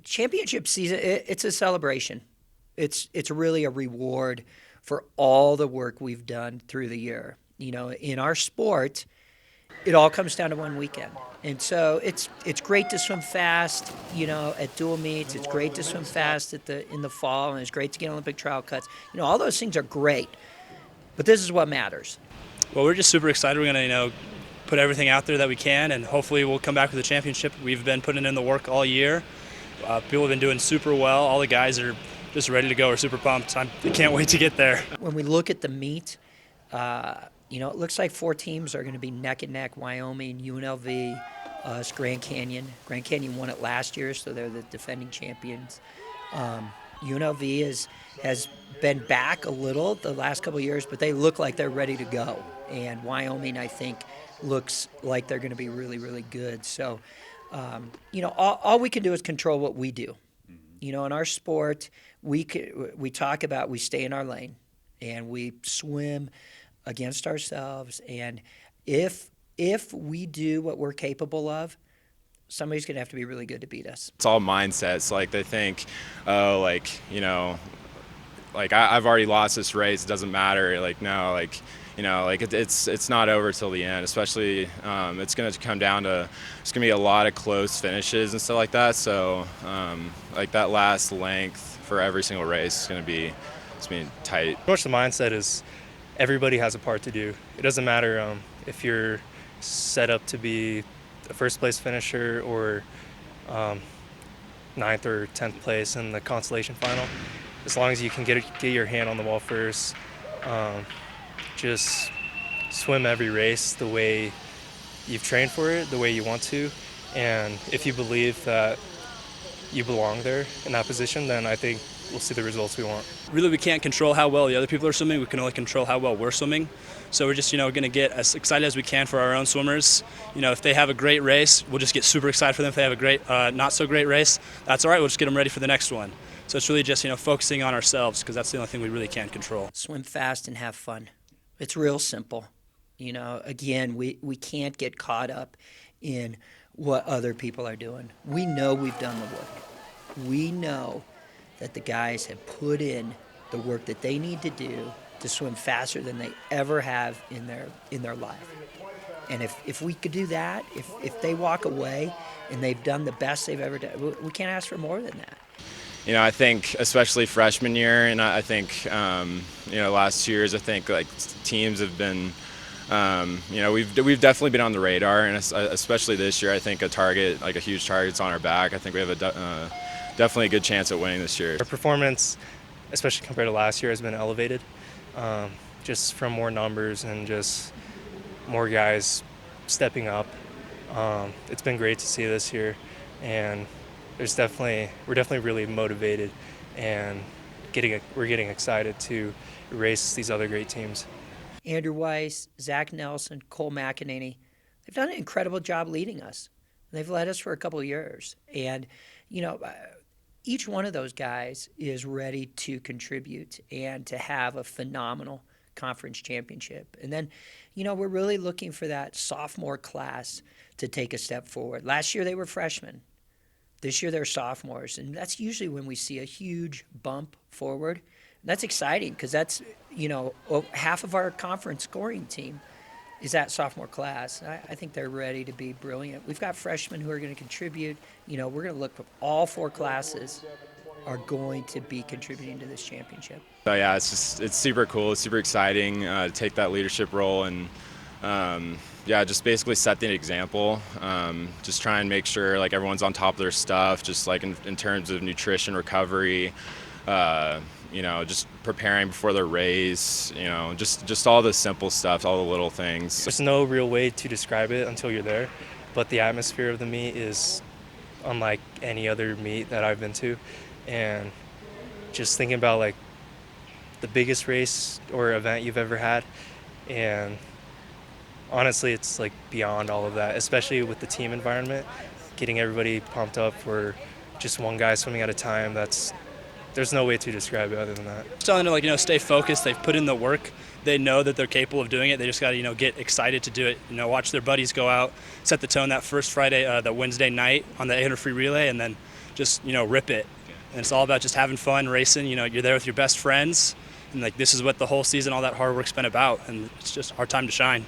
Championship season, it's a celebration. It's really a reward for all the work we've done through the year. In our sport, it all comes down to one weekend. And so it's great to swim fast, at dual meets. It's great to swim fast in the fall, and it's great to get Olympic trial cuts. All those things are great, but this is what matters. Well, we're just super excited. We're going to, put everything out there that we can, and hopefully we'll come back with a championship. We've been putting in the work all year. People have been doing super well. All the guys are just ready to go. We're super pumped. I can't wait to get there. When we look at the meet, it looks like 4 teams are going to be neck and neck: Wyoming, UNLV, us, Grand Canyon. Grand Canyon won it last year, so they're the defending champions. UNLV has been back a little the last couple of years, but they look like they're ready to go. And Wyoming, I think, looks like they're going to be really, really good. So, all we can do is control what we do. In our sport, we talk about we stay in our lane and we swim against ourselves. And if we do what we're capable of, somebody's going to have to be really good to beat us. It's all mindsets. Like they think, oh, I've already lost this race. It doesn't matter. No, it's not over till the end. Especially, it's going to come down to it's going to be a lot of close finishes and stuff like that. So, that last length for every single race is going to be tight. Pretty much the mindset is everybody has a part to do. It doesn't matter if you're set up to be a first place finisher or 9th or 10th place in the consolation final. As long as you can get your hand on the wall first, just swim every race the way you've trained for it, the way you want to. And if you believe that you belong there in that position, then I think we'll see the results we want. Really, we can't control how well the other people are swimming. We can only control how well we're swimming. So we're just, going to get as excited as we can for our own swimmers. If they have a great race, we'll just get super excited for them. If they have a great, not so great race, that's all right. We'll just get them ready for the next one. So it's really just, focusing on ourselves, because that's the only thing we really can't control. Swim fast and have fun. It's real simple. Again, we can't get caught up in what other people are doing. We know we've done the work. We know that the guys have put in the work that they need to do to swim faster than they ever have in their life. And if we could do that, if they walk away and they've done the best they've ever done, we can't ask for more than that. I think especially freshman year, and I think last 2 years, I think teams have been, we've definitely been on the radar, and especially this year, I think a huge target's on our back. I think we have definitely a good chance at winning this year. Our performance, especially compared to last year, has been elevated, just from more numbers and just more guys stepping up. It's been great to see this year, and we're definitely really motivated, and we're getting excited to race these other great teams. Andrew Weiss, Zach Nelson, Cole McEnany, they've done an incredible job leading us. They've led us for a couple of years, and each one of those guys is ready to contribute and to have a phenomenal conference championship. And then, we're really looking for that sophomore class to take a step forward. Last year they were freshmen. This year they're sophomores, and that's usually when we see a huge bump forward. And that's exciting because that's, half of our conference scoring team is that sophomore class. I think they're ready to be brilliant. We've got freshmen who are going to contribute. We're going to look for all 4 classes are going to be contributing to this championship. So yeah, it's super cool. It's super exciting to take that leadership role and just basically set the example. Just try and make sure everyone's on top of their stuff, just in terms of nutrition, recovery, just preparing before their race, just all the simple stuff, all the little things. There's no real way to describe it until you're there, but the atmosphere of the meet is unlike any other meet that I've been to. And just thinking about the biggest race or event you've ever had, and honestly, it's beyond all of that, especially with the team environment, getting everybody pumped up for just one guy swimming at a time. There's no way to describe it other than that. Just telling them to stay focused. They've put in the work. They know that they're capable of doing it. They just got to get excited to do it. Watch their buddies go out, set the tone that first Friday, the Wednesday night on the 800 free relay, and then just rip it. And it's all about just having fun racing. You're there with your best friends, and like this is what the whole season, all that hard work's been about, and it's just our time to shine.